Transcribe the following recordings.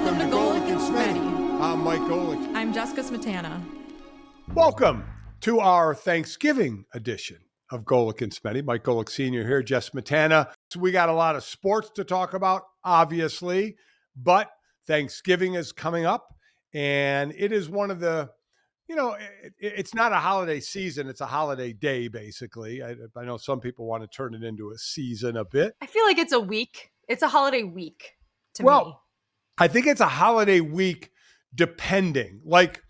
Welcome to Golic and Smetty. I'm Mike Golic. I'm Jessica Smetana. Welcome to our Thanksgiving edition of Golic and Smetty. Mike Golic Sr. here, Jess Smetana. So we got a lot of sports to talk about, obviously, but Thanksgiving is coming up, and it is one of the, it's not a holiday season. It's a holiday day, basically. I know some people want to turn it into a season a bit. I feel like it's a week. It's a holiday week to me. Well, I think it's a holiday week depending. Like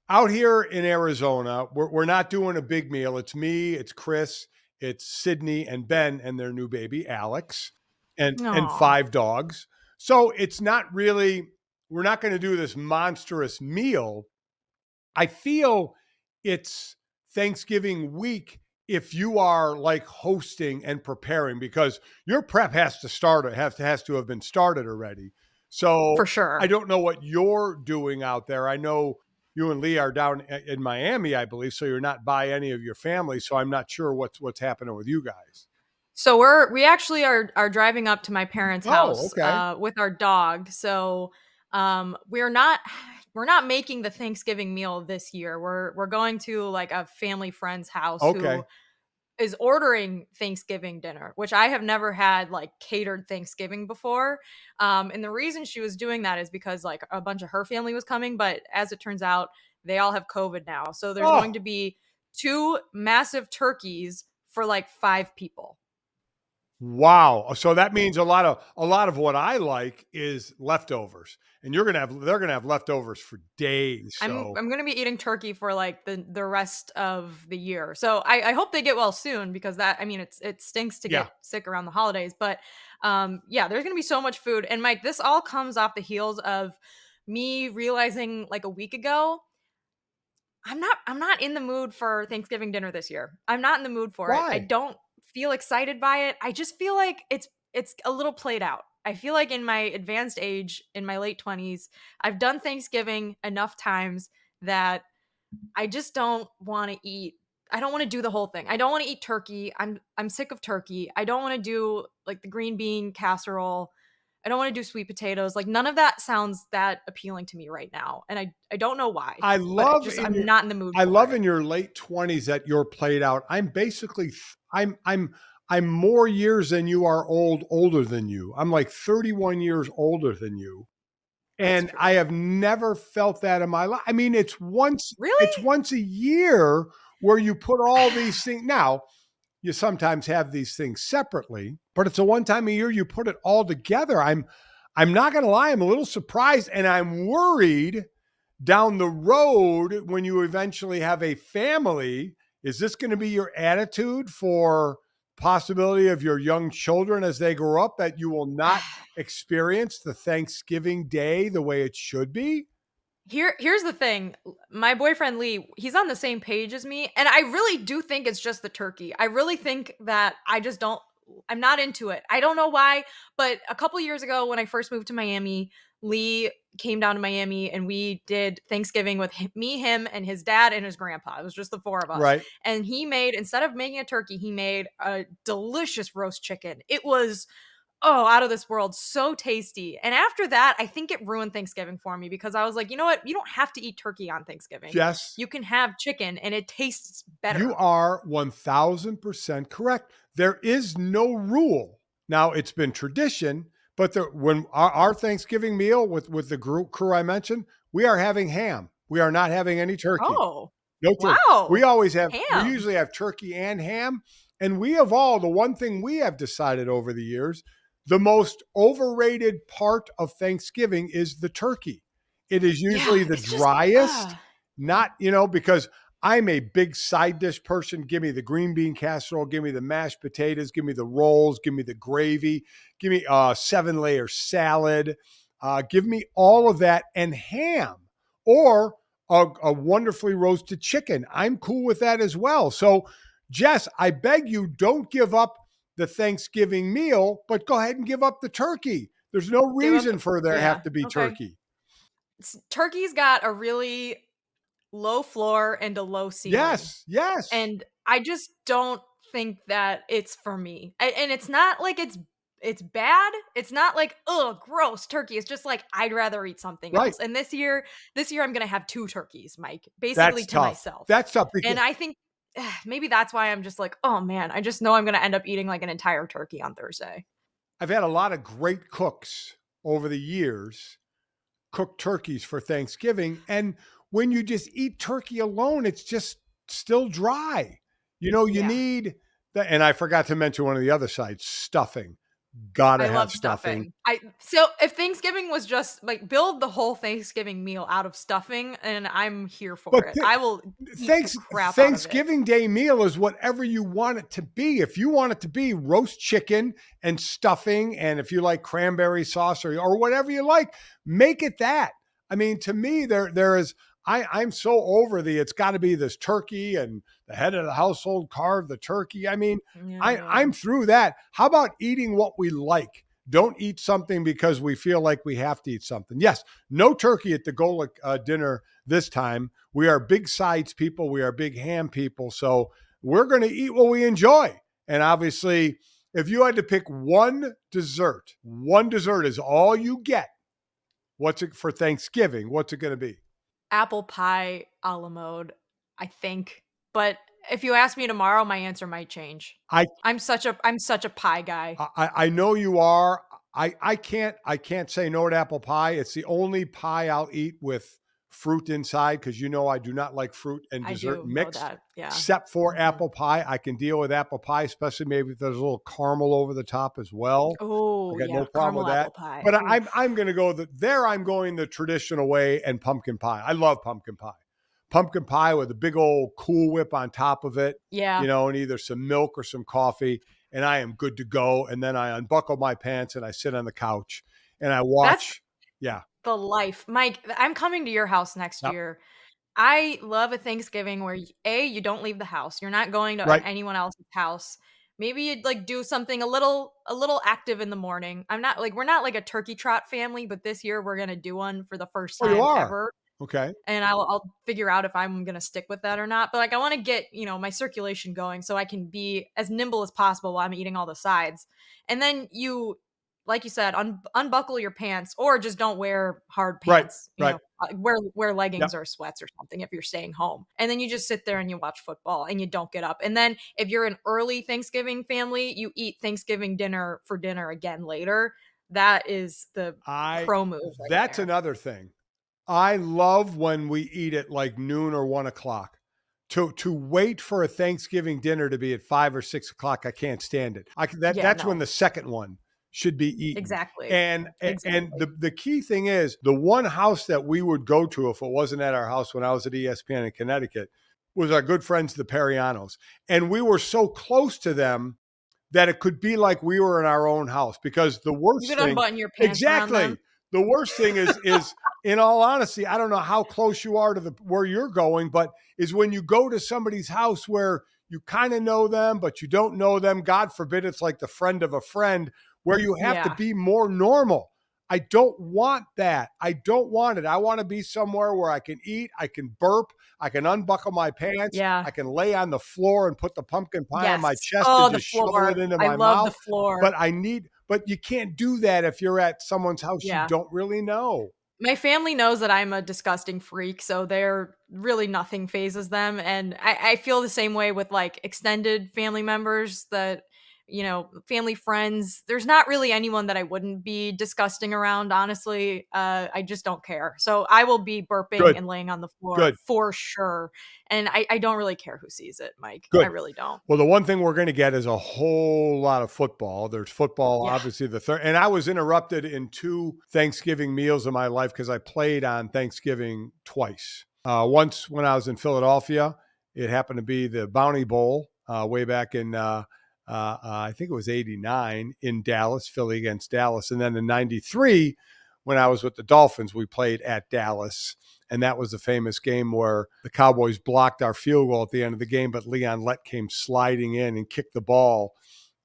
out here in Arizona, we're not doing a big meal. It's me, it's Chris, it's Sydney and Ben and their new baby, Alex, and 5 dogs. So it's not really, we're not going to do this monstrous meal. I feel it's Thanksgiving week if you are like hosting and preparing, because your prep has to have been started already. So for sure. I don't know what you're doing out there. I know you and Lee are down in Miami, I believe, so you're not by any of your family. So I'm not sure what's happening with you guys. So we actually are driving up to my parents' house okay. With our dog. So we're not making the Thanksgiving meal this year. We're going to like a family friend's house who is ordering Thanksgiving dinner, which I have never had like catered Thanksgiving before. And the reason she was doing that is because like a bunch of her family was coming, but as it turns out, they all have COVID now. So there's going to be 2 massive turkeys for like 5 people. Wow. So that means a lot of what I like is leftovers, and they're going to have leftovers for days. So I'm going to be eating turkey for like the rest of the year. So I hope they get well soon, because it stinks to get sick around the holidays, but there's going to be so much food. And Mike, this all comes off the heels of me realizing like a week ago, I'm not in the mood for Thanksgiving dinner this year. I'm not in the mood for it. I don't feel excited by it. I just feel like it's a little played out. I feel like in my advanced age, in my late 20s, I've done Thanksgiving enough times that I just don't want to eat. I don't want to do the whole thing. I don't want to eat turkey. I'm sick of turkey. I don't want to do like the green bean casserole. I don't want to do sweet potatoes. Like none of that sounds that appealing to me right now. And I don't know why. I'm not in the mood. I love in your late 20s that you're played out. I'm basically, I'm more years than you are older than you. I'm like 31 years older than you. And I have never felt that in my life. I mean, it's once a year where you put all these things. Now, you sometimes have these things separately, but it's a one time a year you put it all together. I'm not going to lie. I'm a little surprised, and I'm worried down the road when you eventually have a family. Is this going to be your attitude for possibility of your young children as they grow up, that you will not experience the Thanksgiving day the way it should be? Here's the thing. My boyfriend Lee, he's on the same page as me, and I really do think it's just the turkey. I really think that I'm not into it. I don't know why, but a couple years ago when I first moved to Miami, Lee came down to Miami and we did Thanksgiving with me, him, and his dad and his grandpa. It was just the 4 of us. Right. And instead of making a turkey, he made a delicious roast chicken. It was out of this world. So tasty. And after that, I think it ruined Thanksgiving for me, because I was like, you know what? You don't have to eat turkey on Thanksgiving. Yes. You can have chicken and it tastes better. You are 1000% correct. There is no rule. Now, it's been tradition, but when our Thanksgiving meal with the crew I mentioned, we are having ham. We are not having any turkey. Oh, no turkey. Wow. We always have, ham. We usually have turkey and ham. And the one thing we have decided over the years, the most overrated part of Thanksgiving is the turkey. It is usually the driest, because I'm a big side dish person. Give me the green bean casserole, give me the mashed potatoes, give me the rolls, give me the gravy, give me a 7-layer salad, give me all of that, and ham or a wonderfully roasted chicken. I'm cool with that as well. So, Jess, I beg you, don't give up the Thanksgiving meal, but go ahead and give up the turkey. There's no reason for there to have to be turkey. Turkey's got a really low floor and a low ceiling. Yes. And I just don't think that it's for me. And it's not like it's it's bad. It's not like, "Ugh, gross, turkey." It's just like, I'd rather eat something Right. else. And this year I'm gonna have 2 turkeys, Mike, basically That's to tough. myself. That's tough And because I think maybe that's why I'm just like, "Oh, man, I just know I'm gonna end up eating, like, an entire turkey on Thursday." I've had a lot of great cooks over the years cook turkeys for Thanksgiving. And when you just eat turkey alone, it's just still dry. You Yeah. need and I forgot to mention one of the other sides, stuffing. Gotta I have love stuffing. stuffing. I So if Thanksgiving was just like, build the whole Thanksgiving meal out of stuffing, and I'm here for But it. I will eat the thanks crap out of it. Thanksgiving Day meal is whatever you want it to be. If you want it to be roast chicken and stuffing, and if you like cranberry sauce or whatever you like, make it that. I mean, to me, there is I'm so over it's got to be this turkey and the head of the household carved the turkey. I mean, Yeah, yeah. I'm through that. How about eating what we like? Don't eat something because we feel like we have to eat something. Yes, no turkey at the Golic dinner this time. We are big sides people. We are big ham people. So we're going to eat what we enjoy. And obviously, if you had to pick one dessert is all you get. What's it for Thanksgiving? What's it going to be? Apple pie a la mode, I think. But if you ask me tomorrow, my answer might change. I I'm such a pie guy. I know you are. I can't say no to apple pie. It's the only pie I'll eat with fruit inside because I do not like fruit and I dessert do know mixed. that. Yeah. Except for Mhm. apple pie, I can deal with apple pie, especially maybe if there's a little caramel over the top as well. I Oh, got no yeah, problem with caramel apple that. pie. But Oof. I'm going to go I'm going the traditional way and pumpkin pie. I love pumpkin pie. Pumpkin pie with a big old Cool Whip on top of it, Yeah. and either some milk or some coffee, and I am good to go. And then I unbuckle my pants and I sit on the couch and I That's watch. Yeah. the life. Mike, I'm coming to your house next Yep. year. I love a Thanksgiving where you don't leave the house. You're not going to Right. anyone else's house. Maybe you'd like do something a little active in the morning. I'm not like We're not like a turkey trot family, but this year we're gonna do one for the first Oh, you time are. ever. Okay. And I'll figure out if I'm gonna stick with that or not. But like I want to get, my circulation going so I can be as nimble as possible while I'm eating all the sides. And then like you said, unbuckle your pants or just don't wear hard Right. pants. Right. Wear Yep. leggings or sweats or something if you're staying home. And then you just sit there and you watch football and you don't get up. And then if you're an early Thanksgiving family, you eat Thanksgiving dinner for dinner again later. That is the I pro move right That's there. another thing. I love when we eat at like noon or 1 o'clock. To wait for a Thanksgiving dinner to be at 5 or 6 o'clock, I can't stand it. Yeah, That's when no. the second one should be eaten. Exactly. And Exactly. the key thing is the one house that we would go to if it wasn't at our house when I was at ESPN in Connecticut was our good friends the Perianos, and we were so close to them that it could be like we were in our own house because the You worst could thing unbutton your pants around them. exactly the worst thing is in all honesty, I don't know how close you are to the where you're going, but is when you go to somebody's house where you kind of know them but you don't know them. God forbid it's like the friend of a friend where you have to Yeah. be more normal. I don't want that. I don't want it. I want to be somewhere where I can eat, I can burp, I can unbuckle my pants, Yeah. I can lay on the floor and put the pumpkin pie on my Yes. chest and Oh, the just shovel it floor. into I my love the mouth. floor. But you can't do that if you're at someone's house you Yeah. don't really know. My family knows that I'm a disgusting freak, so they're really nothing phases them. And I feel the same way with like extended family members that, family friends. There's not really anyone that I wouldn't be disgusting around, honestly. I just don't care. So I will be burping Good, and laying on the floor good, for sure. And I don't really care who sees it, Mike. I good. really don't. Well, the one thing we're going to get is a whole lot of football. There's football, Yeah. obviously, the third. And I was interrupted in two Thanksgiving meals in my life because I played on Thanksgiving twice. Once when I was in Philadelphia, it happened to be the Bounty Bowl way back in, I think it was 89 in Dallas, Philly against Dallas. And then in 93, when I was with the Dolphins, we played at Dallas. And that was the famous game where the Cowboys blocked our field goal at the end of the game, but Leon Lett came sliding in and kicked the ball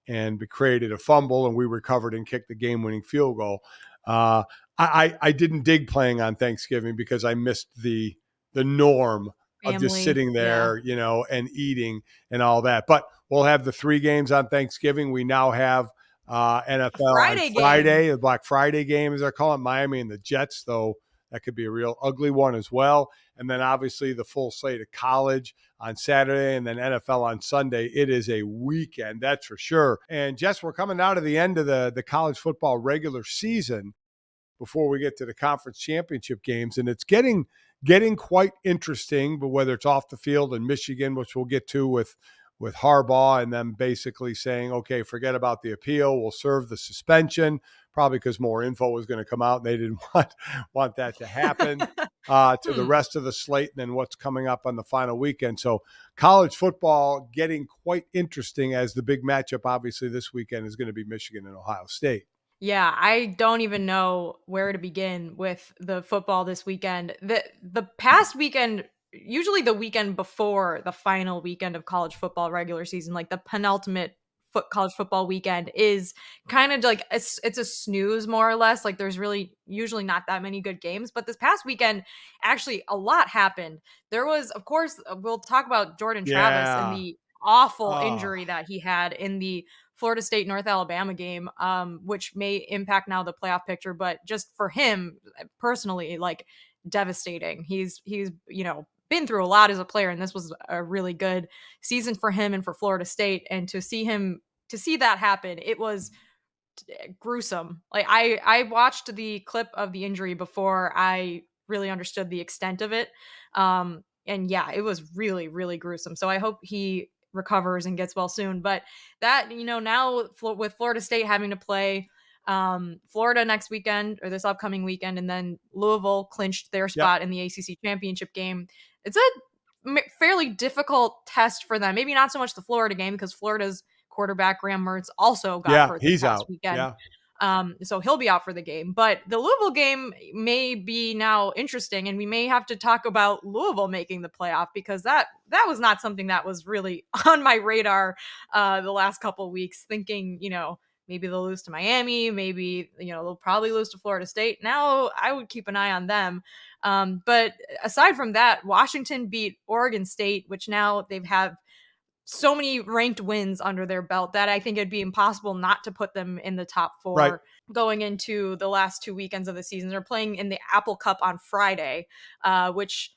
and created a fumble, and we recovered and kicked the game-winning field goal. Uh, I didn't dig playing on Thanksgiving because I missed the norm of just Family. sitting Yeah. there, and eating and all that. But we'll have the three games on Thanksgiving. We now have A NFL on Friday game. Friday, the Black Friday game, as I call it, Miami and the Jets, though that could be a real ugly one as well. And then obviously the full slate of college on Saturday and then NFL on Sunday. It is a weekend, that's for sure. And Jess, we're coming out of the end of the college football regular season before we get to the conference championship games. And it's getting quite interesting, but whether it's off the field in Michigan, which we'll get to with Harbaugh and them basically saying, okay, forget about the appeal. We'll serve the suspension, probably because more info was going to come out and they didn't want that to happen. To the rest of the slate and then what's coming up on the final weekend. So college football getting quite interesting as the big matchup, obviously, this weekend is going to be Michigan and Ohio State. Yeah, I don't even know where to begin with the football this weekend. The past weekend, usually the weekend before the final weekend of college football regular season, like the penultimate college football weekend, is kind of like it's a snooze more or less. Like there's really usually not that many good games, but this past weekend actually a lot happened. There was, of course, we'll talk about Jordan Travis and Yeah. the awful Oh, injury that he had in the Florida State North Alabama game, which may impact now the playoff picture, but just for him personally, like devastating. He's been through a lot as a player, and this was a really good season for him and for Florida State. And to see that happen, it was gruesome. Like I watched the clip of the injury before I really understood the extent of it. And yeah, it was really, really gruesome. So I hope he recovers and gets well soon. But that, now with Florida State having to play Florida next weekend or this upcoming weekend, and then Louisville clinched their yep. spot in the ACC Championship game. It's a fairly difficult test for them. Maybe not so much the Florida game because Florida's quarterback Graham Mertz also got Yeah, hurt this he's past out. weekend. Yeah. So he'll be out for the game. But the Louisville game may be now interesting, and we may have to talk about Louisville making the playoff because that was not something that was really on my radar the last couple of weeks. Thinking, maybe they'll lose to Miami, maybe they'll probably lose to Florida State. Now I would keep an eye on them. But aside from that, Washington beat Oregon State, which now they've had so many ranked wins under their belt that I think it'd be impossible not to put them in the top Right. four going into the last 2 weekends of the season. They're playing in the Apple Cup on Friday, which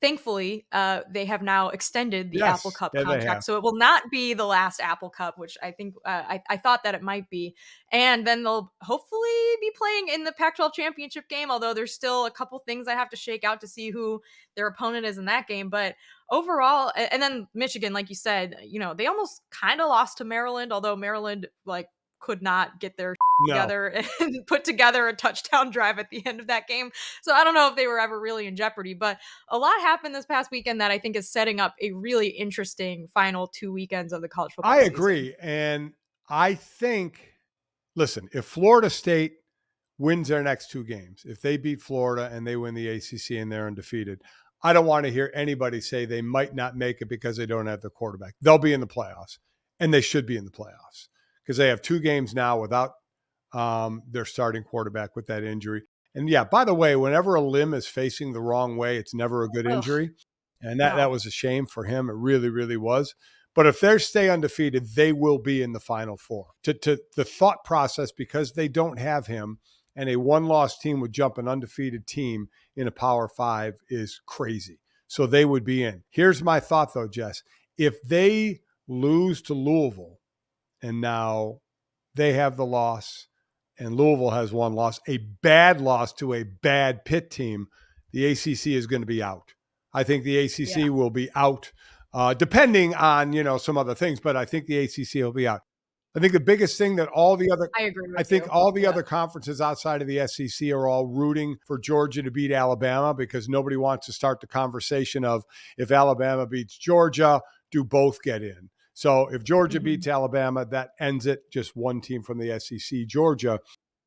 thankfully, they have now extended the Apple Yes. Cup Yeah, they contract, have. so it will not be the last Apple Cup, which I think I thought that it might be. And then they'll hopefully be playing in the Pac-12 championship game, although there's still a couple things I have to shake out to see who their opponent is in that game. But overall, and then Michigan, like you said, they almost kind of lost to Maryland, although Maryland could not get their No. together and put together a touchdown drive at the end of that game. So I don't know if they were ever really in jeopardy, but a lot happened this past weekend that I think is setting up a really interesting final 2 weekends of the college I football season. agree. And I think, listen, if Florida State wins their next two games, if they beat Florida and they win the ACC and they're undefeated, I don't want to hear anybody say they might not make it because they don't have their quarterback. They'll be in the playoffs, and they should be in the playoffs because they have two games now without their starting quarterback with that injury. And yeah, by the way, whenever a limb is facing the wrong way, it's never a good Ugh, injury. And that no. was a shame for him. It really, really was. But if they stay undefeated, they will be in the Final Four. To the thought process, because they don't have him, and a one-loss team would jump an undefeated team in a Power Five is crazy. So they would be in. Here's my thought, though, Jess. If they lose to Louisville, and now they have the loss, and Louisville has one loss, a bad loss to a bad Pitt team, the ACC is going to be out. I think the Yeah, ACC will be out, depending on some other things, but I think the ACC will be out. I think the biggest thing that I agree I with think you. all the Yeah. other conferences outside of the SEC are all rooting for Georgia to beat Alabama because nobody wants to start the conversation of if Alabama beats Georgia, do both get in? So if Georgia Mhm. beats Alabama, that ends it. Just one team from the SEC, Georgia,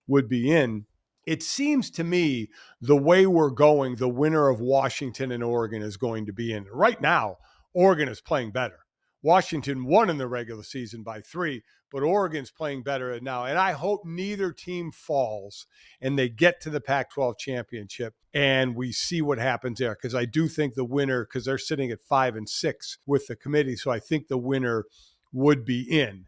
would be in. It seems to me the way we're going, the winner of Washington and Oregon is going to be in. Right now, Oregon is playing better. Washington won in the regular season by 3, but Oregon's playing better now. And I hope neither team falls and they get to the Pac 12 championship and we see what happens there. Because I do think the winner, because they're sitting at 5 and 6 with the committee. So I think the winner would be in.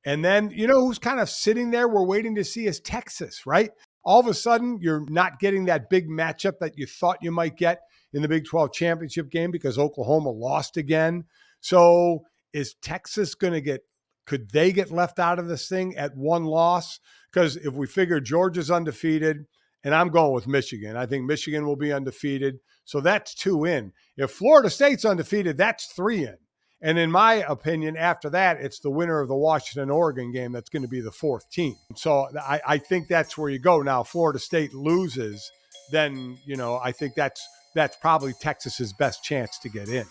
And then, you know who's kind of sitting there we're waiting to see is Texas, right? All of a sudden, you're not getting that big matchup that you thought you might get in the Big 12 championship game because Oklahoma lost again. So is Texas going to could they get left out of this thing at one loss? Because if we figure Georgia's undefeated, and I'm going with Michigan, I think Michigan will be undefeated. So that's 2 in. If Florida State's undefeated, that's 3 in. And in my opinion, after that, it's the winner of the Washington-Oregon game that's going to be the 4th team. So I think that's where you go. Now, Florida State loses, then, I think that's probably Texas's best chance to get in.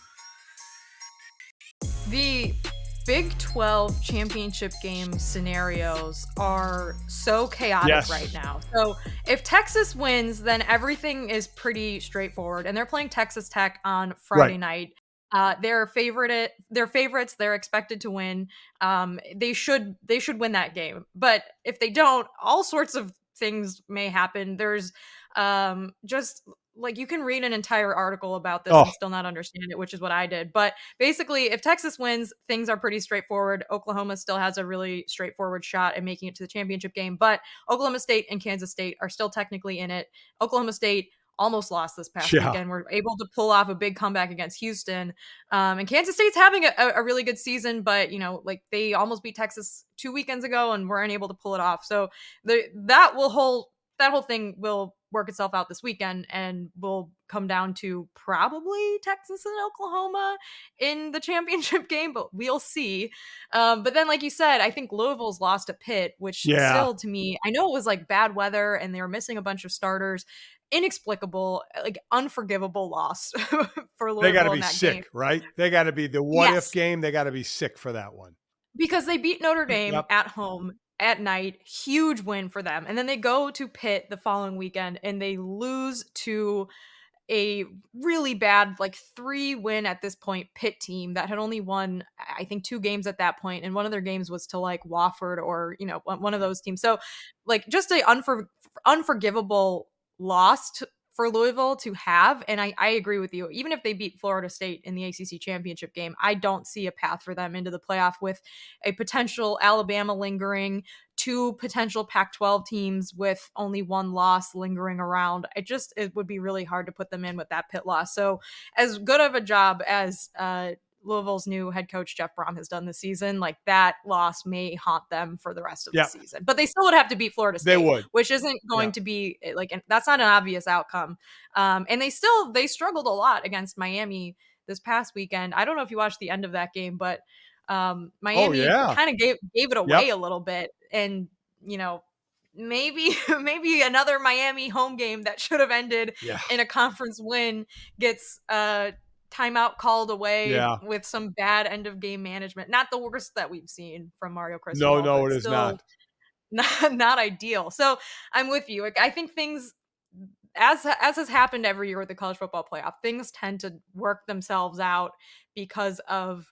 The Big 12 championship game scenarios are so chaotic right now. So if Texas wins, then everything is pretty straightforward. And they're playing Texas Tech on Friday night. They're favorites. They're expected to win. They should win that game. But if they don't, all sorts of things may happen. There's just like you can read an entire article about this and still not understand it, which is what I did. But basically, if Texas wins, things are pretty straightforward. Oklahoma still has a really straightforward shot at making it to the championship game, but Oklahoma State and Kansas State are still technically in it. Oklahoma State almost lost this past weekend. We're able to pull off a big comeback against Houston. And Kansas State's having a really good season, but they almost beat Texas 2 weekends ago and weren't able to pull it off. So that whole thing will work itself out this weekend and will come down to probably Texas and Oklahoma in the championship game, but we'll see. But then, like you said, I think Louisville's lost to Pitt, which still to me, I know it was like bad weather and they were missing a bunch of starters. Inexplicable, like unforgivable loss for Louisville. They got to be in that sick, game. right? They got to be the what-if game. They got to be sick for that one. Because they beat Notre Dame at home at night, huge win for them. And then they go to Pitt the following weekend and they lose to a really bad, like 3-win at this point Pitt team that had only won, I think, 2 games at that point, and one of their games was to like Wofford or one of those teams. So like just a unforgivable loss for Louisville to have. And I agree with you. Even if they beat Florida State in the ACC Championship game, I don't see a path for them into the playoff with a potential Alabama lingering, 2 potential Pac-12 teams with only 1 loss lingering around. It would be really hard to put them in with that Pitt loss. So as good of a job as Louisville's new head coach Jeff Brom has done this season, like that loss may haunt them for the rest of the season. But they still would have to beat Florida State, which isn't going to be like, that's not an obvious outcome. And they struggled a lot against Miami this past weekend. I don't know if you watched the end of that game, but Miami kind of gave it away a little bit, and maybe another Miami home game that should have ended in a conference win gets timeout called away with some bad end of game management. Not the worst that we've seen from Mario Cristobal. No, it is not ideal. So I'm with you. Like, I think things, as has happened every year with the college football playoff, things tend to work themselves out because of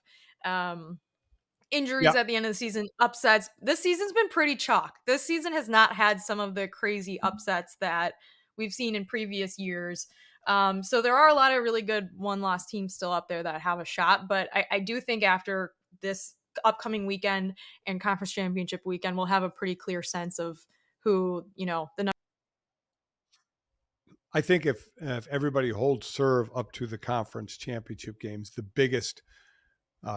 injuries at the end of the season, upsets. This season's been pretty chalk. This season has not had some of the crazy upsets that we've seen in previous years. So there are a lot of really good 1-loss teams still up there that have a shot. But I do think after this upcoming weekend and conference championship weekend, we'll have a pretty clear sense of who, the I think if everybody holds serve up to the conference championship games, the biggest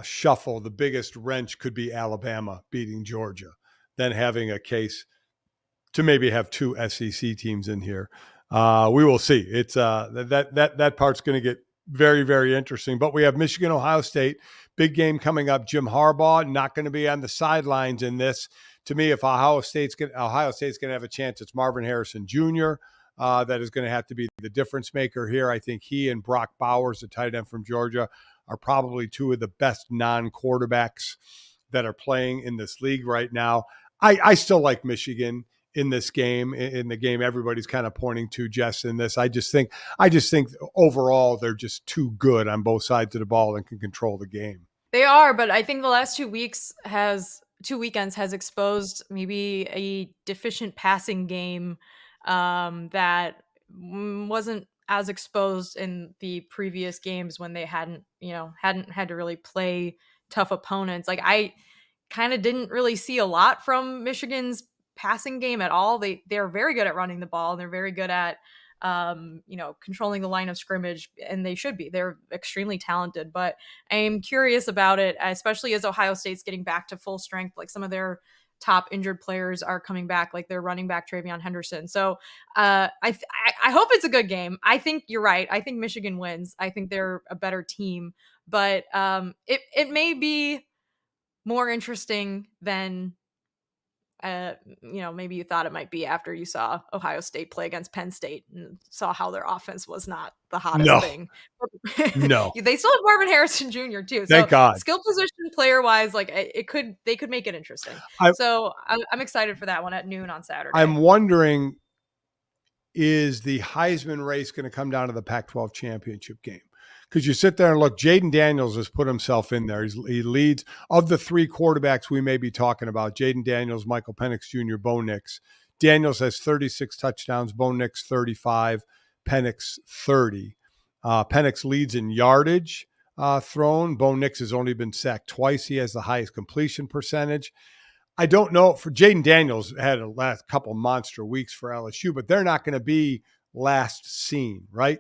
shuffle, the biggest wrench could be Alabama beating Georgia, then having a case to maybe have 2 SEC teams in here. We will see. It's that part's going to get very, very interesting. But we have Michigan, Ohio State, big game coming up. Jim Harbaugh not going to be on the sidelines in this. To me, if Ohio State's going to have a chance, it's Marvin Harrison Jr. That is going to have to be the difference maker here. I think he and Brock Bowers, the tight end from Georgia, are probably 2 of the best non-quarterbacks that are playing in this league right now. I still like Michigan in this game, in the game everybody's kind of pointing to, Jess, in this. I just think overall they're just too good on both sides of the ball and can control the game. They are, but I think the last 2 weekends has exposed maybe a deficient passing game that wasn't as exposed in the previous games when they hadn't had to really play tough opponents. Like kind of didn't really see a lot from Michigan's passing game at all. They're very good at running the ball, and they're very good at controlling the line of scrimmage, and they should be. They're extremely talented, but I am curious about it, especially as Ohio State's getting back to full strength. Like some of their top injured players are coming back, like their running back Travion Henderson. So I hope it's a good game. I think you're right. I think Michigan wins. I think they're a better team, but it may be more interesting than maybe you thought it might be after you saw Ohio State play against Penn State and saw how their offense was not the hottest No, thing. no. They still have Marvin Harrison Jr. too. So Thank God. skill position player wise, like they could make it interesting. I, So I'm excited for that one at noon on Saturday. I'm wondering, is the Heisman race going to come down to the Pac-12 championship game? Because you sit there and look, Jaden Daniels has put himself in there. He leads of the three quarterbacks we may be talking about: Jaden Daniels, Michael Penix Jr., Bo Nix. Daniels has 36 touchdowns, Bo Nix 35, Penix 30. Penix leads in yardage thrown. Bo Nix has only been sacked twice. He has the highest completion percentage. I don't know, for Jaden Daniels had a last couple monster weeks for LSU, but they're not going to be last seen, right?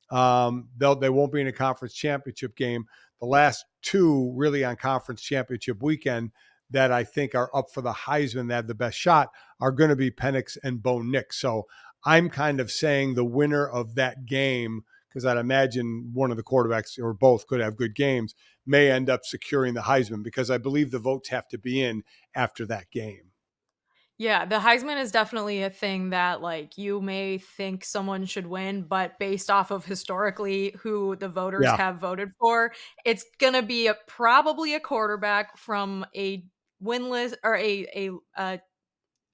They won't be in a conference championship game. The last two really on conference championship weekend that I think are up for the Heisman, that have the best shot, are going to be Penix and Bo Nix. So I'm kind of saying the winner of that game, because I'd imagine one of the quarterbacks or both could have good games, may end up securing the Heisman, because I believe the votes have to be in after that game. Yeah, the Heisman is definitely a thing that like you may think someone should win, but based off of historically who the voters Yeah, have voted for, it's gonna be probably a quarterback from a winless or a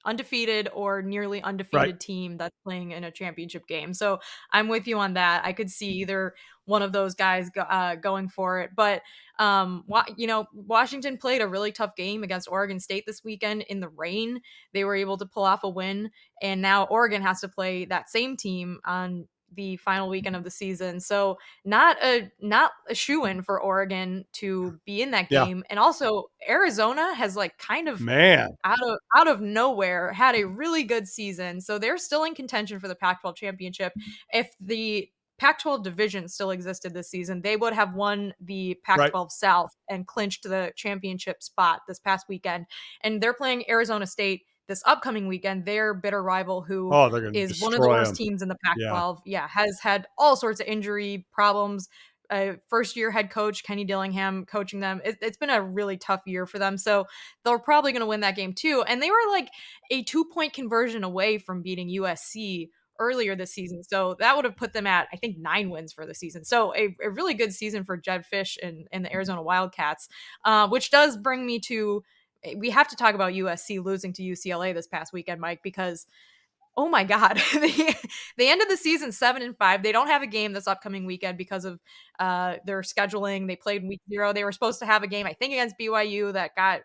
undefeated or nearly right. undefeated team that's playing in a championship game. So I'm with you on that. I could see either one of those guys going for it. But Washington played a really tough game against Oregon State this weekend in the rain. They were able to pull off a win, and now Oregon has to play that same team on the final weekend of the season. So not a shoe-in for Oregon to be in that Yeah, game. And also Arizona has like kind of man. out of nowhere had a really good season. So they're still in contention for the Pac-12 championship. If the Pac-12 division still existed this season, they would have won the Right. Pac-12 South and clinched the championship spot this past weekend. And they're playing Arizona State this upcoming weekend, their bitter rival, who Oh, they're going to is one of the destroy worst them. teams in the Yeah. Pac-12. Yeah, has had all sorts of injury problems. First year head coach Kenny Dillingham coaching them. It's been a really tough year for them. So they're probably going to win that game too. And they were like a 2-point conversion away from beating USC earlier this season. So that would have put them at, I think, 9 wins for the season. So a really good season for Jed Fish and the Arizona Wildcats, which does bring me to, we have to talk about USC losing to UCLA this past weekend, Mike, because oh my God. They ended the season 7-5. They don't have a game this upcoming weekend because of their scheduling. They played week 0. They were supposed to have a game, I think, against BYU that got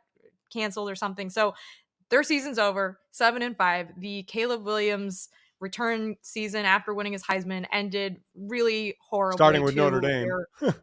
canceled or something. So their season's over, 7-5. The Caleb Williams return season after winning his Heisman ended really Starting horribly with Notre too. Dame. They're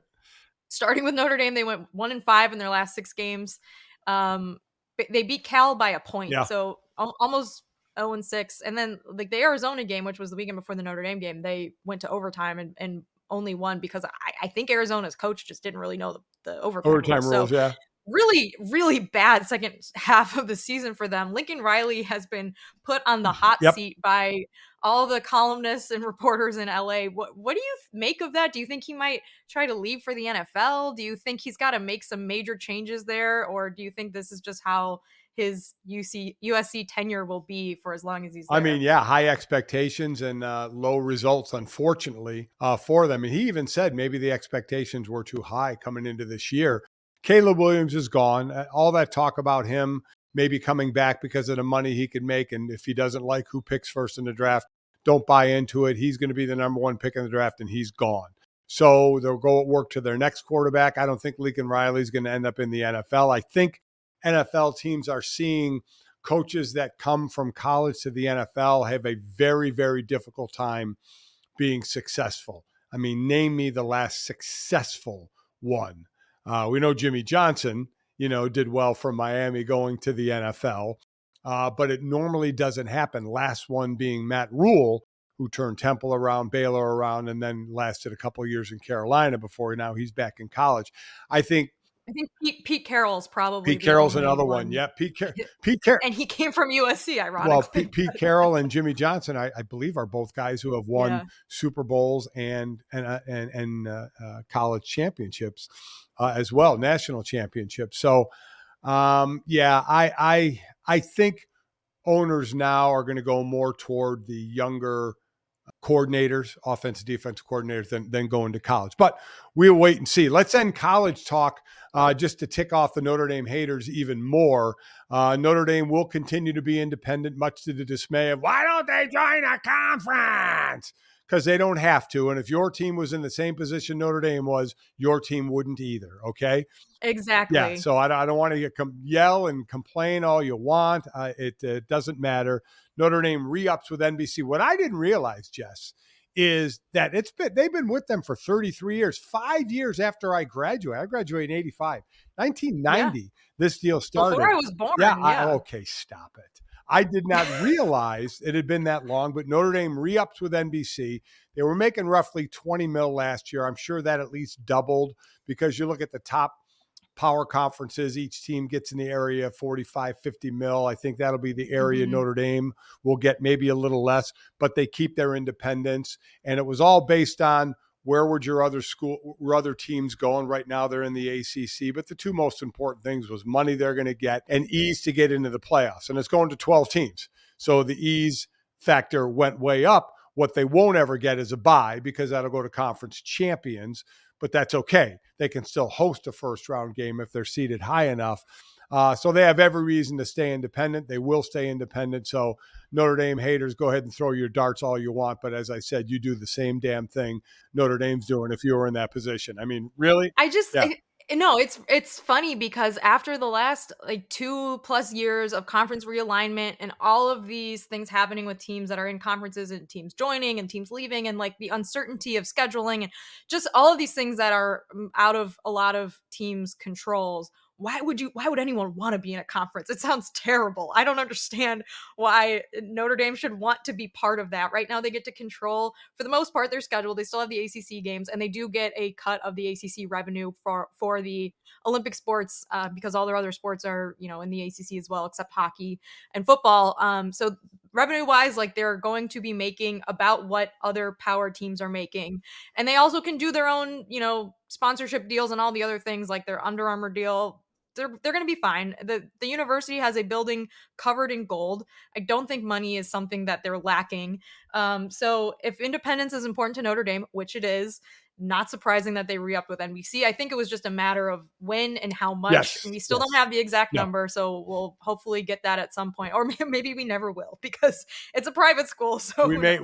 starting with Notre Dame. They went 1-5 in their last 6 games. They beat Cal by a point, Yeah. so almost 0-6. And then like the Arizona game, which was the weekend before the Notre Dame game, they went to overtime and only won because I think Arizona's coach just didn't really know the overtime Overtime rules. So rules. Yeah. really, really bad second half of the season for them. Lincoln Riley has been put on the hot Yep. seat by all the columnists and reporters in LA. What do you make of that? Do you think he might try to leave for the NFL? Do you think he's got to make some major changes there, or do you think this is just how his USC tenure will be for as long as he's I mean, there? yeah, high expectations and low results, unfortunately, for them. And he even said maybe the expectations were too high coming into this year. Caleb Williams is gone. All that talk about him maybe coming back because of the money he could make. And if he doesn't like who picks first in the draft, don't buy into it. He's going to be the number 1 pick in the draft, and he's gone. So they'll go work to their next quarterback. I don't think Lincoln Riley's going to end up in the NFL. I think NFL teams are seeing coaches that come from college to the NFL have a very, very difficult time being successful. I mean, name me the last successful one. We know Jimmy Johnson did well from Miami going to the NFL. But it normally doesn't happen. Last one being Matt Rule, who turned Temple around, Baylor around, and then lasted a couple of years in Carolina before now he's back in college. I think Pete Carroll's probably Pete the Carroll's only another one. one. Yeah, Pete Carroll. And he came from USC, Well, ironically. Pete Carroll and Jimmy Johnson, I believe, are both guys who have won Yeah. Super Bowls and college championships as well, national championships. So, yeah, I think owners now are going to go more toward the younger coordinators, offensive, defensive coordinators, than going to college. But we'll wait and see. Let's end college talk just to tick off the Notre Dame haters even more. Notre Dame will continue to be independent, much to the dismay of, why don't they join a conference? Because they don't have to. And if your team was in the same position Notre Dame was, your team wouldn't either. Okay. Yeah, Exactly. so I don't want to yell and complain all you want. It doesn't matter. Notre Dame re-ups with NBC. What I didn't realize, Jess, is that they've been with them for 33 years, 5 years after I graduated. I graduated in 85. Yeah. 1990, this deal Before started. I was Yeah, born, yeah. okay, stop it. I did not realize it had been that long, but Notre Dame re-ups with NBC. They were making roughly 20 mil last year. I'm sure that at least doubled, because you look at the top power conferences, each team gets in the area of 45, 50 mil. I think that'll be the area Notre Dame will get, maybe a little less, but they keep their independence. And it was all based on, where would your other teams going? Right now they're in the ACC, but the two most important things was money they're going to get and ease to get into the playoffs. And it's going to 12 teams. So the ease factor went way up. What they won't ever get is a bye, because that'll go to conference champions, but that's okay. They can still host a first round game if they're seated high enough. So they have every reason to stay independent. They will stay independent. So Notre Dame haters, go ahead and throw your darts all you want. But as I said, you do the same damn thing Notre Dame's doing if you were in that position. I mean, really? Yeah. No, it's funny because after the last like 2+ years of conference realignment and all of these things happening with teams that are in conferences and teams joining and teams leaving, and like the uncertainty of scheduling and just all of these things that are out of a lot of teams' controls, why would anyone want to be in a conference? It sounds terrible. I don't understand why Notre Dame should want to be part of that. Right now they get to control, for the most part, their schedule. They still have the ACC games, and they do get a cut of the ACC revenue for the Olympic sports, because all their other sports are, in the ACC as well, except hockey and football. So revenue wise, like, they're going to be making about what other power teams are making. And they also can do their own, sponsorship deals and all the other things, like their Under Armour deal. They're going to be fine. The university has a building covered in gold. I don't think money is something that they're lacking. So if independence is important to Notre Dame, which it is, not surprising that they re-upped with NBC. I think it was just a matter of when and how much. Yes. And we still don't Yes. have the exact No. number, so we'll hopefully get that at some point, or maybe we never will, because it's a private school. So may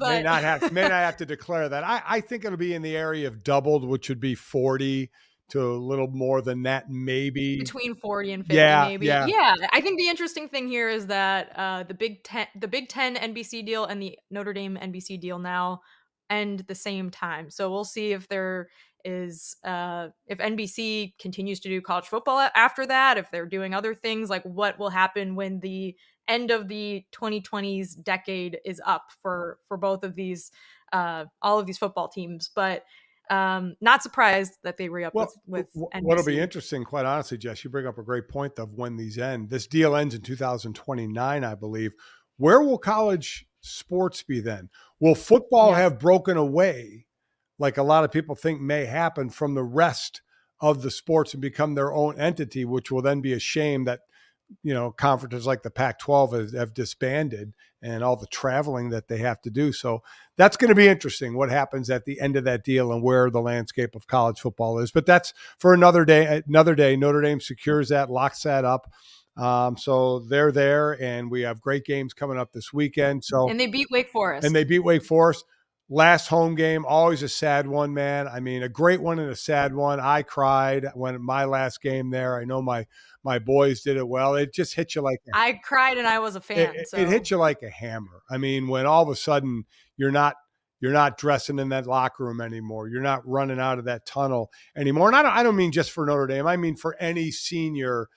not have to declare that. I think it'll be in the area of doubled, which would be 40 to a little more than that, maybe between 40 and 50, Yeah, maybe. yeah. Yeah, I think the interesting thing here is that the Big Ten NBC deal and the Notre Dame NBC deal now end the same time. So we'll see if there is if NBC continues to do college football after that, if they're doing other things, like what will happen when the end of the 2020s decade is up for both of these all of these football teams. But not surprised that they re-up with NBC. What'll be interesting, quite honestly, Jess, you bring up a great point of when these end. This deal ends in 2029, I believe. Where will college sports be then? Will football have broken away, like a lot of people think may happen, from the rest of the sports and become their own entity, which will then be a shame that, conferences like the Pac-12 have disbanded, and all the traveling that they have to do. So that's going to be interesting, what happens at the end of that deal and where the landscape of college football is. But that's for another day. Notre Dame secures that, locks that up. So they're there, and we have great games coming up this weekend. And they beat Wake Forest. Last home game, always a sad one, man. I mean, a great one and a sad one. I cried when my last game there. I know my boys did it well. It just hit you like I cried, and I was a fan. It hit you like a hammer. I mean, when all of a sudden you're not You're not dressing in that locker room anymore. You're not running out of that tunnel anymore. And I don't mean just for Notre Dame. I mean for any senior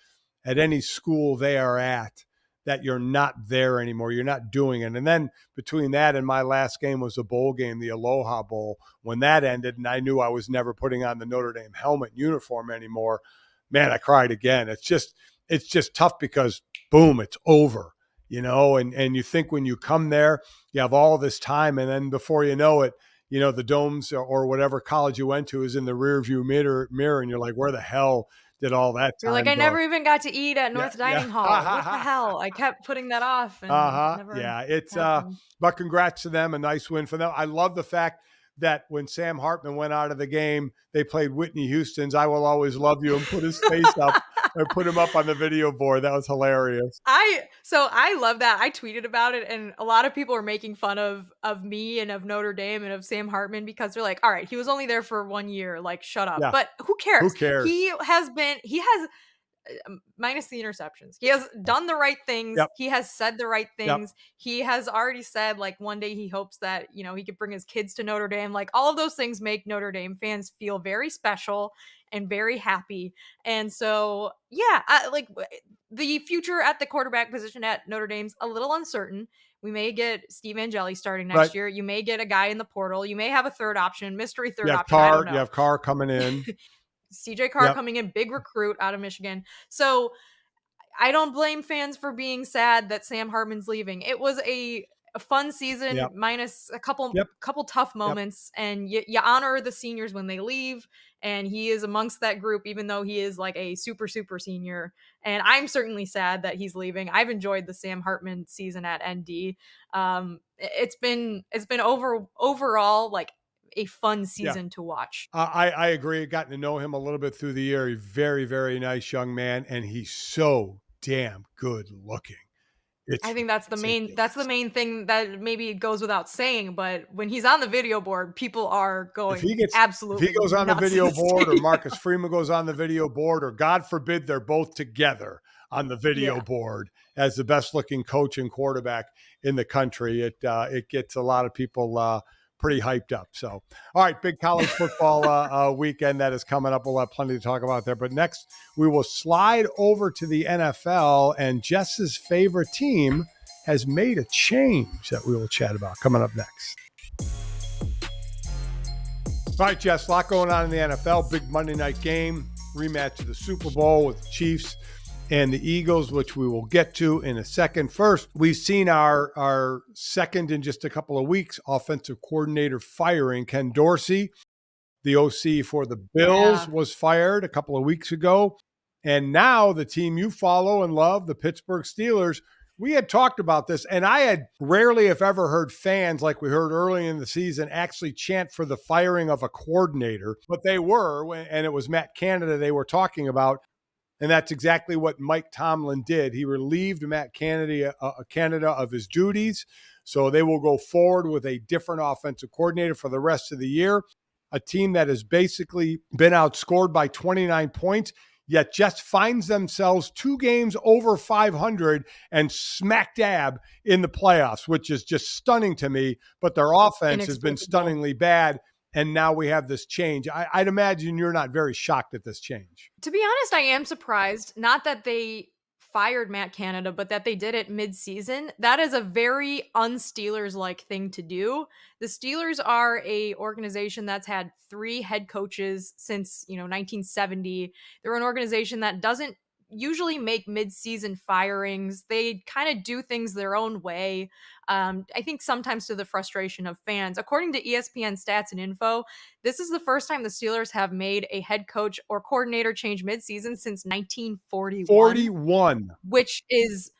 at any school they are at, that you're not there anymore. You're not doing it. And then between that and my last game was a bowl game, the Aloha Bowl. When that ended and I knew I was never putting on the Notre Dame helmet uniform anymore, man, I cried again. It's just tough because boom, it's over, and you think when you come there, you have all this time. And then before you know it, the domes or whatever college you went to is in the rear view mirror. And you're like, where the hell did all that You're like, time I go? never even got to eat at Yeah. North Yeah. Dining Hall. What the hell? I kept putting that off and it never Yeah. It's, happened. but congrats to them. A nice win for them. I love the fact that when Sam Hartman went out of the game, they played Whitney Houston's "I Will Always Love You" and put his face up and put him up on the video board. That was hilarious. I love that. I tweeted about it and a lot of people are making fun of me and of Notre Dame and of Sam Hartman because they're like, all right, he was only there for 1 year, like shut up. Yeah. But who Who cares? cares? He has minus the interceptions. He has done the right things. Yep. He has said the right Yep. things. He has already said like one day he hopes that, he could bring his kids to Notre Dame. Like all of those things make Notre Dame fans feel very special and very happy. And so, yeah, the future at the quarterback position at Notre Dame's a little uncertain. We may get Steve Angeli starting Right. next year. You may get a guy in the portal. You may have a third option, mystery third You have option. I don't know. You have Carr coming in. CJ Carr Yep. coming in, big recruit out of Michigan. So I don't blame fans for being sad that Sam Hartman's leaving. It was a fun season, Yep. minus a couple Yep. tough moments, and you honor the seniors when they leave. And he is amongst that group, even though he is like a super senior. And I'm certainly sad that he's leaving. I've enjoyed the Sam Hartman season at ND. It's been overall like a fun season to watch. I agree. Gotten to know him a little bit through the year. He's very, very nice young man, and he's so damn good looking. I think that's the main thing that maybe goes without saying, but when he's on the video board, people are going absolutely if he goes on the nuts video in the board, or stadium. Marcus Freeman goes on the video board, or God forbid they're both together on the video Yeah. board as the best looking coach and quarterback in the country, it gets a lot of people pretty hyped up. So, all right, big college football weekend that is coming up. We'll have plenty to talk about there. But next, we will slide over to the NFL, and Jess's favorite team has made a change that we will chat about coming up next. All right, Jess, a lot going on in the NFL. Big Monday night game, rematch of the Super Bowl with the Chiefs and the Eagles, which we will get to in a second. First, we've seen our second in just a couple of weeks offensive coordinator firing. Ken Dorsey, the OC for the Bills, was fired a couple of weeks ago. And now the team you follow and love, the Pittsburgh Steelers, we had talked about this, and I had rarely, if ever, heard fans like we heard early in the season actually chant for the firing of a coordinator, but they were, and it was Matt Canada they were talking about. And that's exactly what Mike Tomlin did. He relieved Matt Canada of his duties. So they will go forward with a different offensive coordinator for the rest of the year. A team that has basically been outscored by 29 points, yet just finds themselves 2 games over 500 and smack dab in the playoffs, which is just stunning to me. But their offense has been stunningly bad. And now we have this change. I'd imagine you're not very shocked at this change. To be honest, I am surprised. Not that they fired Matt Canada, but that they did it mid-season. That is a very un-Steelers-like thing to do. The Steelers are a organization that's had 3 head coaches since, 1970. They're an organization that doesn't usually make mid-season firings. They kind of do things their own way. I think sometimes to the frustration of fans. According to ESPN Stats and Info, this is the first time the Steelers have made a head coach or coordinator change midseason since 1941. 41. Which is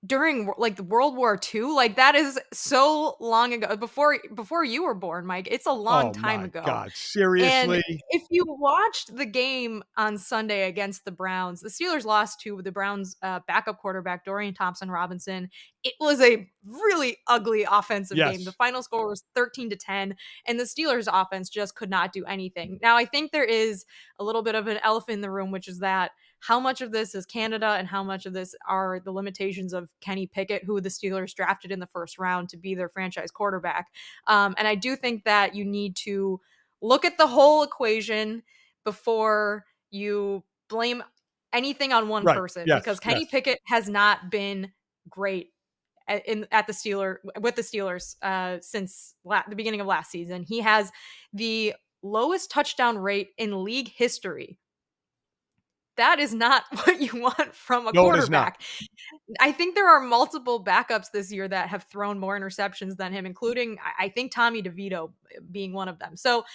during like the World War II. Like that is so long ago, before you were born, Mike. It's a long time ago. God, seriously? And if you watched the game on Sunday against the Browns, the Steelers lost to the Browns backup quarterback Dorian Thompson-Robinson. It was a really ugly offensive game. The final score was 13-10, and the Steelers offense just could not do anything. Now, I think there is a little bit of an elephant in the room, which is that how much of this is Canada and how much of this are the limitations of Kenny Pickett, who the Steelers drafted in the first round to be their franchise quarterback. And I do think that you need to look at the whole equation before you blame anything on one Right. person, Yes. because Kenny Yes. Pickett has not been great at the Steelers since the beginning of last season. He has the lowest touchdown rate in league history. That is not what you want from a No, it is not. quarterback. I think there are multiple backups this year that have thrown more interceptions than him, including I think Tommy DeVito being one of them. So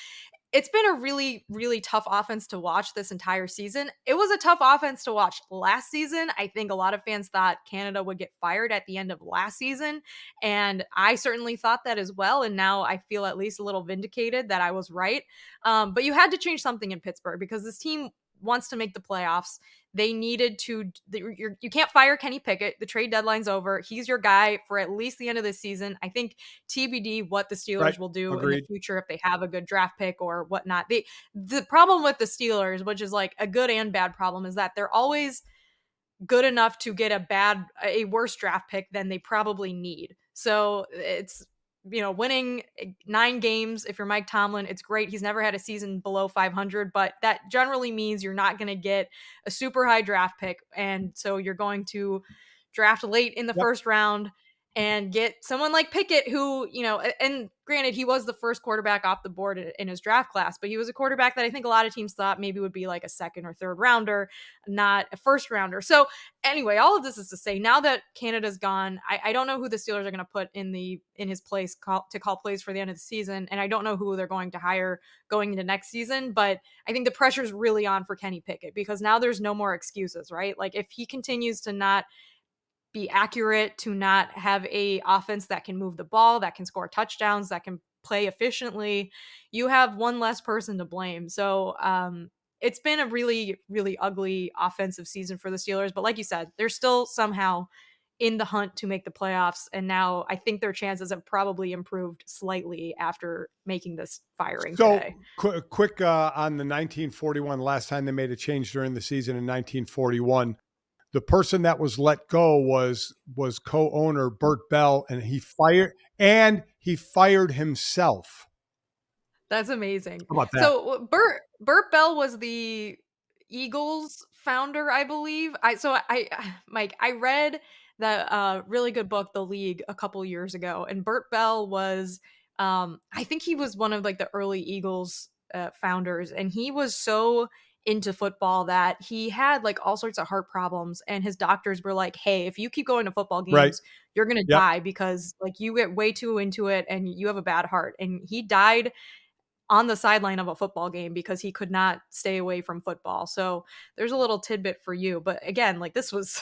it's been a really, really tough offense to watch this entire season. It was a tough offense to watch last season. I think a lot of fans thought Canada would get fired at the end of last season. And I certainly thought that as well. And now I feel at least a little vindicated that I was right. But you had to change something in Pittsburgh because this team wants to make the playoffs. They needed to. You can't fire Kenny Pickett. The trade deadline's over. He's your guy for at least the end of this season. I think TBD what the Right. Steelers will do in the Agreed. future if they have a good draft pick or whatnot. The problem with the Steelers, which is like a good and bad problem, is that they're always good enough to get a worse draft pick than they probably need. So it's, winning 9 games. If you're Mike Tomlin, it's great. He's never had a season below 500, but that generally means you're not going to get a super high draft pick. And so you're going to draft late in the Yep. first round and get someone like Pickett, who, and granted, he was the first quarterback off the board in his draft class, but he was a quarterback that I think a lot of teams thought maybe would be like a second or third rounder, not a first rounder. So anyway, all of this is to say, now that Canada's gone, I don't know who the Steelers are going to put in his place to call plays for the end of the season, and I don't know who they're going to hire going into next season. But I think the pressure's really on for Kenny Pickett because now there's no more excuses, right? Like if he continues to not be accurate, to not have a offense that can move the ball, that can score touchdowns, that can play efficiently, you have one less person to blame. So it's been a really, really ugly offensive season for the Steelers. But like you said, they're still somehow in the hunt to make the playoffs. And now I think their chances have probably improved slightly after making this firing today. Quick on the 1941, last time they made a change during the season in 1941. The person that was let go was co-owner Bert Bell, and he fired himself. That's amazing. How about that? So Bert Bell was the Eagles founder, I believe. Mike, I read that really good book, The League, a couple years ago, and Bert Bell was I think he was one of like the early Eagles founders, and he was so into football that he had like all sorts of heart problems, and his doctors were like, "Hey, if you keep going to football Right. games, you're going to Yep. die because like you get way too into it and you have a bad heart." And he died on the sideline of a football game because he could not stay away from football. So there's a little tidbit for you. But again, like this was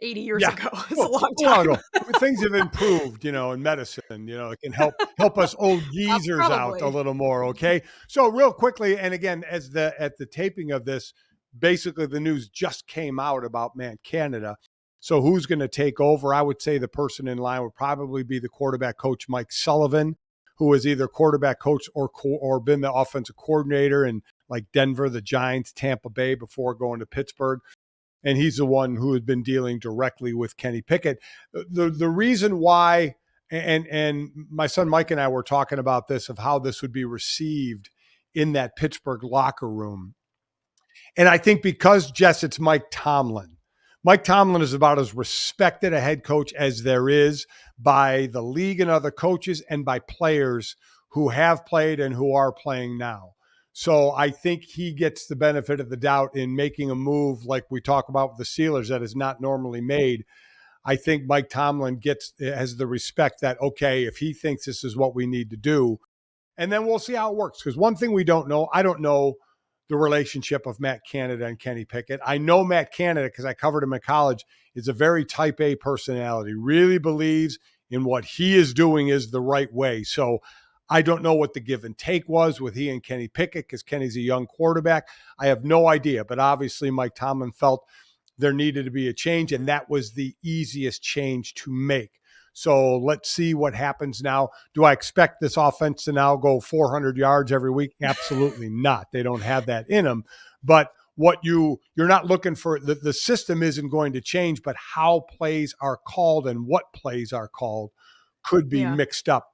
80 years Yeah. ago. It's a Well, long a while time. ago. Things have improved, in medicine. It can help us old geezers out a Probably. little more. Okay. So real quickly, and again, at the taping of this, basically the news just came out about Canada. So who's going to take over? I would say the person in line would probably be the quarterback coach, Mike Sullivan, who is either quarterback coach or been the offensive coordinator in like Denver, the Giants, Tampa Bay before going to Pittsburgh. And he's the one who had been dealing directly with Kenny Pickett. The reason why, and my son Mike and I were talking about this, of how this would be received in that Pittsburgh locker room. And I think because, Jess, it's Mike Tomlin. Mike Tomlin is about as respected a head coach as there is by the league and other coaches and by players who have played and who are playing now. So I think he gets the benefit of the doubt in making a move like we talk about with the Steelers that is not normally made. I think Mike Tomlin has the respect that, okay, if he thinks this is what we need to do, and then we'll see how it works. Because one thing we don't know, I don't know the relationship of Matt Canada and Kenny Pickett. I know Matt Canada because I covered him in college. Is a very type A personality, really believes in what he is doing is the right way. So I don't know what the give and take was with he and Kenny Pickett because Kenny's a young quarterback. I have no idea. But obviously Mike Tomlin felt there needed to be a change, and that was the easiest change to make. So let's see what happens now. Do I expect this offense to now go 400 yards every week? Absolutely not. They don't have that in them. But you're not looking for the system isn't going to change, but how plays are called and what plays are called could be Yeah. mixed up.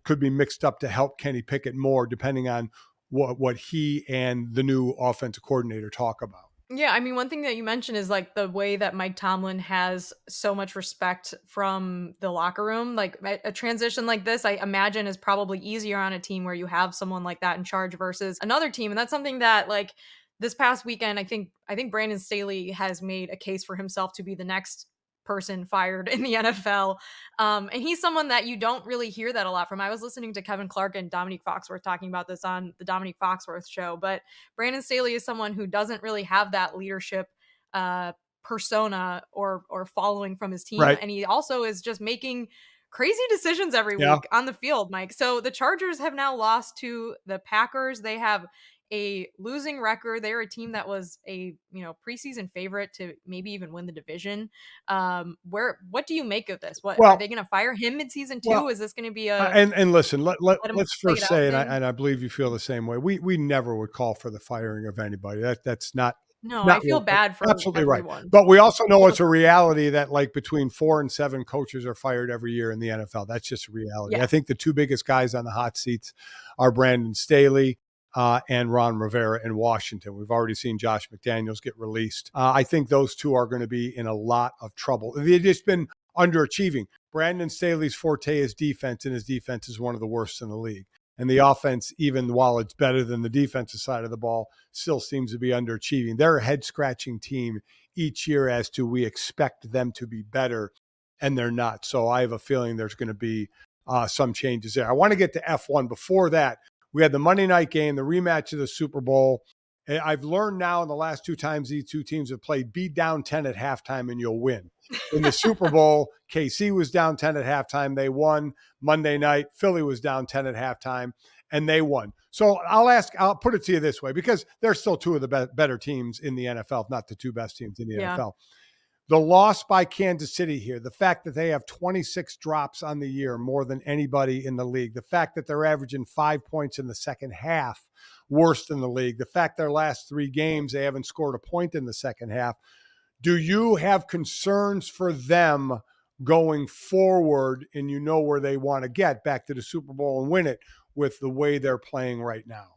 Could be mixed up to help Kenny Pickett more, depending on what he and the new offensive coordinator talk about. Yeah, I mean, one thing that you mentioned is like the way that Mike Tomlin has so much respect from the locker room. Like a transition like this, I imagine is probably easier on a team where you have someone like that in charge versus another team. And that's something that like this past weekend, I think Brandon Staley has made a case for himself to be the next person fired in the NFL. And he's someone that you don't really hear that a lot from. I was listening to Kevin Clark and Dominique Foxworth talking about this on the Dominique Foxworth show, but Brandon Staley is someone who doesn't really have that leadership uh, persona or following from his team, Right. and he also is just making crazy decisions every Yeah. week on the field, Mike. So the Chargers have now lost to the Packers. They have a losing record. They're a team that was a preseason favorite to maybe even win the division. What do you make of this? What are Well, they going to fire him midseason well, too? Is this going to be a and listen, let him let's play it first out say, thing? and I believe you feel the same way. We never would call for the firing of anybody. That's No, I not feel what bad for absolutely right. everyone But we also know all the it's a time. reality that like between 4 and 7 coaches are fired every year in the NFL. That's just a reality. Yeah. I think the two biggest guys on the hot seats are Brandon Staley and Ron Rivera in Washington. We've already seen Josh McDaniels get released. I think those two are going to be in a lot of trouble. They've just been underachieving. Brandon Staley's forte is defense, and his defense is one of the worst in the league. And the offense, even while it's better than the defensive side of the ball, still seems to be underachieving. They're a head scratching team each year as to we expect them to be better, and they're not. So I have a feeling there's going to be some changes there. I want to get to F1. Before that, we had the Monday night game, the rematch of the Super Bowl. I've learned now in the last two times these two teams have played, be down 10 at halftime and you'll win. In the Super Bowl, KC was down 10 at halftime. They won. Monday night, Philly was down 10 at halftime, and they won. So I'll put it to you this way, because they're still two of the better teams in the NFL, if not the two best teams in the Yeah. NFL. The loss by Kansas City here, the fact that they have 26 drops on the year, more than anybody in the league, the fact that they're averaging 5 points in the second half, worst in the league, the fact their last 3 games, they haven't scored a point in the second half. Do you have concerns for them going forward, and you know where they want to get back to the Super Bowl and win it with the way they're playing right now?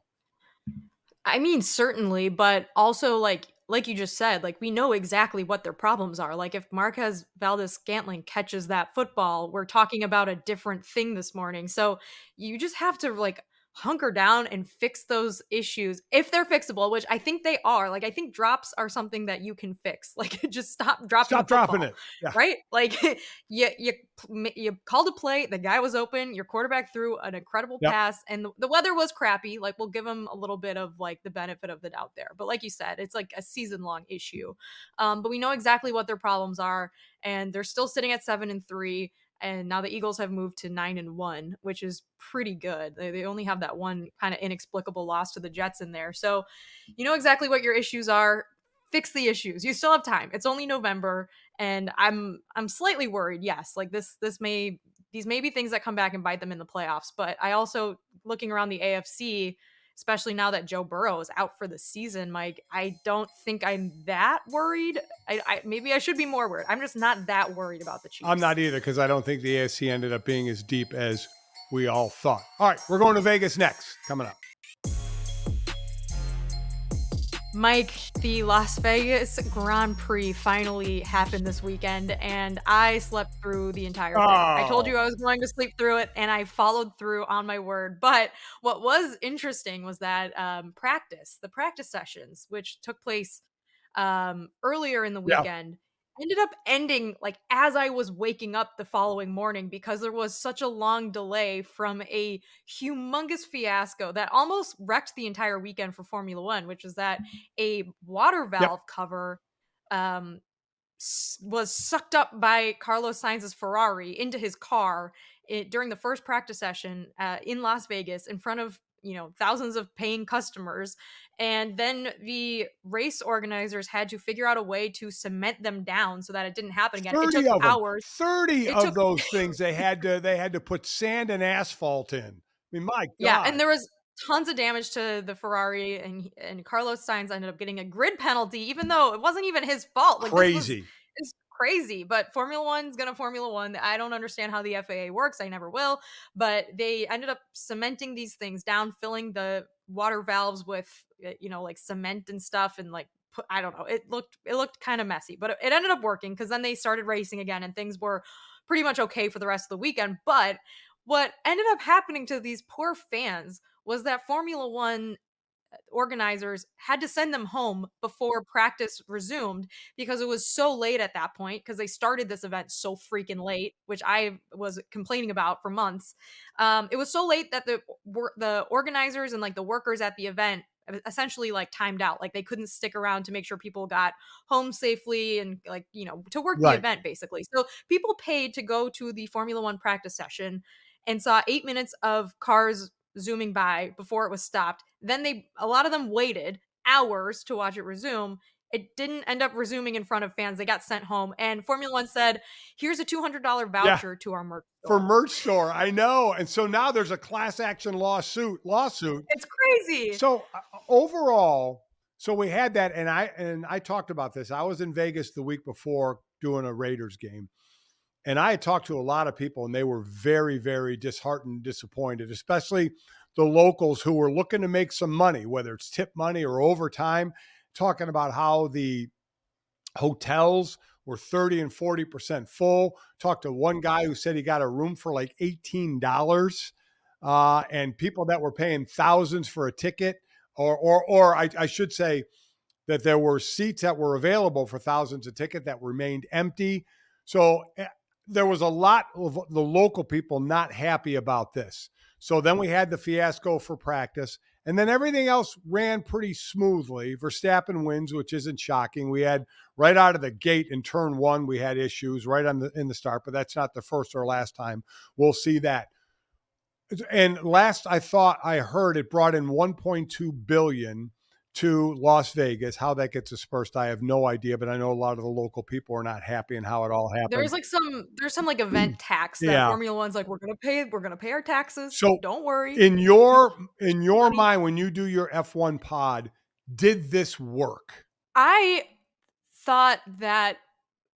I mean, certainly, but also like you just said, like we know exactly what their problems are. Like if Marquez Valdez Scantling catches that football, we're talking about a different thing this morning. So you just have to like hunker down and fix those issues if they're fixable, which I think they are. Like I think drops are something that you can fix. Like just stop dropping the Stop dropping football, it. Yeah. right? Like you called a play, the guy was open, your quarterback threw an incredible Yep. pass, and the weather was crappy. Like we'll give him a little bit of like the benefit of the doubt there. But like you said, it's like a season long issue. But we know exactly what their problems are, and they're still sitting at 7-3. And now the Eagles have moved to 9-1, which is pretty good. They only have that one kind of inexplicable loss to the Jets in there. So you know exactly what your issues are. Fix the issues. You still have time. It's only November, and I'm slightly worried. Yes, like these may be things that come back and bite them in the playoffs. But I also looking around the AFC, especially now that Joe Burrow is out for the season, Mike, I don't think I'm that worried. I maybe I should be more worried. I'm just not that worried about the I'm Chiefs. not either, because I don't think the AFC ended up being as deep as we all thought. All right, we're going to Vegas next. Coming up. Mike, the Las Vegas Grand Prix finally happened this weekend, and I slept through the entire thing. I told you Oh, I was going to sleep through it, and I followed through on my word. But what was interesting was that the practice sessions, which took place earlier in the yeah. weekend, ended up ending like as I was waking up the following morning because there was such a long delay from a humongous fiasco that almost wrecked the entire weekend for Formula One, which is that a water Yep. valve cover um, was sucked up by Carlos Sainz's Ferrari into his car during the first practice session in Las Vegas in front of thousands of paying customers, and then the race organizers had to figure out a way to cement them down so that it didn't happen again. It 30 took of them. hours. 30 It of took those things they had to put sand and asphalt in. I mean, my Yeah, and God. there was tons of damage to the Ferrari, and Carlos Sainz ended up getting a grid penalty, even though it wasn't even his fault. Like this was Crazy. it's crazy. But Formula One's gonna Formula One. I don't understand how the FAA works. I never will. But they ended up cementing these things down, filling the water valves with like cement and stuff, and like I don't know. It looked kind of messy, but it ended up working because then they started racing again, and things were pretty much okay for the rest of the weekend. But what ended up happening to these poor fans was that Formula One organizers had to send them home before practice resumed because it was so late at that point because they started this event so freaking late, which I was complaining about for months. It was so late that the organizers and like the workers at the event essentially like timed out. Like they couldn't stick around to make sure people got home safely and like to work the Right. event basically. So people paid to go to the Formula One practice session and saw 8 minutes of cars zooming by before it was stopped. Then a lot of them waited hours to watch it resume. It didn't end up resuming in front of fans. They got sent home. And Formula One said, here's a $200 Yeah. voucher to our merch For store. merch store. I know. And so now there's a class action lawsuit. It's crazy. So overall, so we had that, and I talked about this. I was in Vegas the week before doing a Raiders game, and I had talked to a lot of people, and they were very, very disheartened, disappointed, especially the locals who were looking to make some money, whether it's tip money or overtime, talking about how the hotels were 30 and 40% full. Talked to one guy who said he got a room for like $18, and people that were paying thousands for a ticket, or I should say that there were seats that were available for thousands of tickets that remained empty. So there was a lot of the local people not happy about this. So then we had the fiasco for practice, and then everything else ran pretty smoothly. Verstappen wins, which isn't shocking. We had right out of the gate in turn one, we had issues right in the start, but that's not the first or last time. We'll see that. And last I thought I heard it brought in 1.2 billion to Las Vegas. How that gets dispersed, I have no idea, but I know a lot of the local people are not happy in how it all happened. There's some like event tax that Yeah. Formula One's like, we're gonna pay our taxes. So Don't worry. in People your money. mind, when you do your F1 pod, did this work? I thought that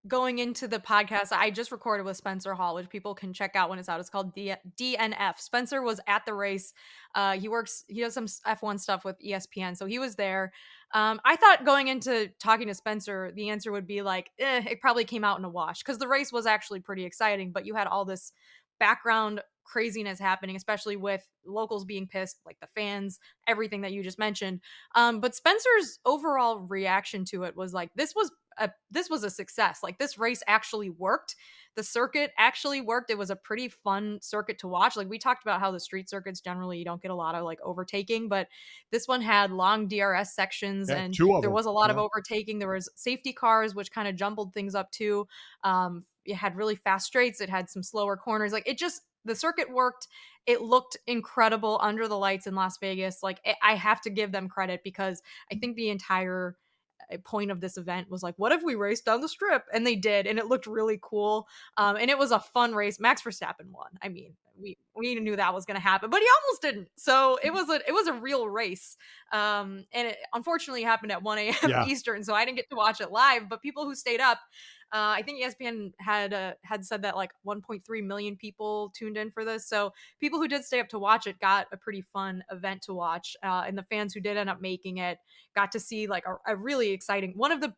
going into the podcast, I just recorded with Spencer Hall, which people can check out when it's out. It's called DNF. Spencer was at the race. He does some F1 stuff with ESPN, so he was there. I thought going into talking to Spencer, the answer would be like, it probably came out in a wash because the race was actually pretty exciting, but you had all this background craziness happening, especially with locals being pissed, like the fans, everything that you just mentioned. But Spencer's overall reaction to it was like, this was a success. Like this race actually worked. The circuit actually worked. It was a pretty fun circuit to watch. Like we talked about how the street circuits generally you don't get a lot of like overtaking, but this one had long DRS sections Yeah, and two of there them. was a lot of Yeah. overtaking. There was safety cars, which kind of jumbled things up too. It had really fast straights. It had some slower corners. Like the circuit worked. It looked incredible under the lights in Las Vegas. Like I have to give them credit because I think the entire point of this event was like, what if we raced down the strip? And they did, and it looked really cool. And it was a fun race. Max Verstappen won. I mean, we knew that was going to happen, but he almost didn't. So it was a real race. And it unfortunately happened at 1 a.m. Yeah. Eastern, so I didn't get to watch it live. But people who stayed up, I think ESPN had said that like 1.3 million people tuned in for this. So people who did stay up to watch it got a pretty fun event to watch. And the fans who did end up making it got to see like a really exciting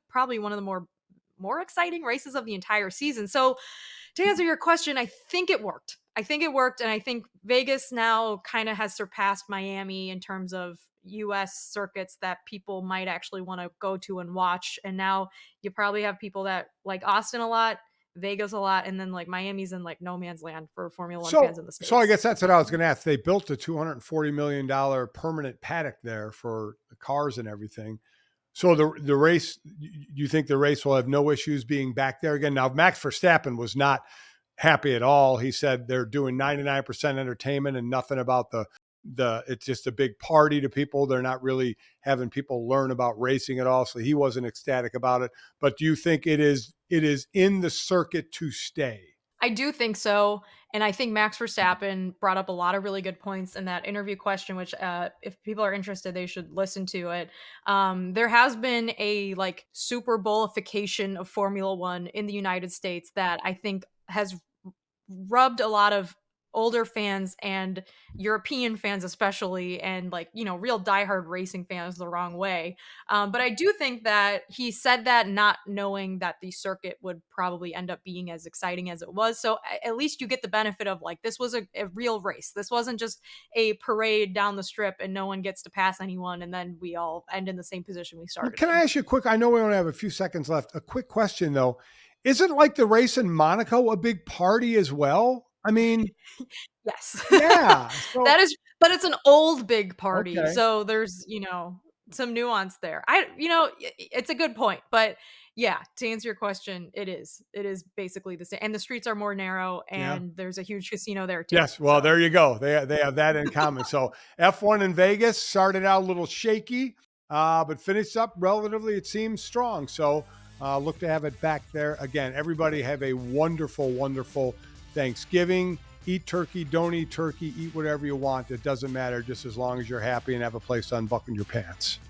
probably one of the more exciting races of the entire season. So to answer your question, I think it worked. I think it worked, and I think Vegas now kind of has surpassed Miami in terms of US circuits that people might actually want to go to and watch. And now you probably have people that like Austin a lot, Vegas a lot, and then like Miami's in like no man's land for Formula One fans in the So I States. guess that's what I was going to ask. They built a $240 million permanent paddock there for the cars and everything. So the race, you think the race will have no issues being back there again? Now, Max Verstappen was not happy at all. He said they're doing 99% entertainment and nothing about it's just a big party to people. They're not really having people learn about racing at all. So he wasn't ecstatic about it. But do you think it is in the circuit to stay? I do think so, and I think Max Verstappen brought up a lot of really good points in that interview question, which, if people are interested, they should listen to it. There has been a, like, Super Bowlification of Formula One in the United States that I think has rubbed a lot of older fans and European fans especially, and, like, real diehard racing fans the wrong way. But I do think that he said that not knowing that the circuit would probably end up being as exciting as it was. So at least you get the benefit of, like, this was a real race. This wasn't just a parade down the strip and no one gets to pass anyone and then we all end in the same position we Well, started can I in. ask you a quick, I know we only have a few seconds left. A quick question though. Isn't like the race in Monaco a big party as well? I mean, Yes. yeah. So, That is but it's an old big party, okay. so there's, some nuance there. It's a good point, but yeah, to answer your question, it is. It is basically the same, and the streets are more narrow, Yeah. and there's a huge casino there too, Yes, well, so there you go. They have that in common. So F1 in Vegas started out a little shaky, but finished up relatively, it seems, strong. So look to have it back there again. Everybody have a wonderful, wonderful Thanksgiving. Eat turkey, don't eat turkey, eat whatever you want. It doesn't matter, just as long as you're happy and have a place to unbuckle your pants.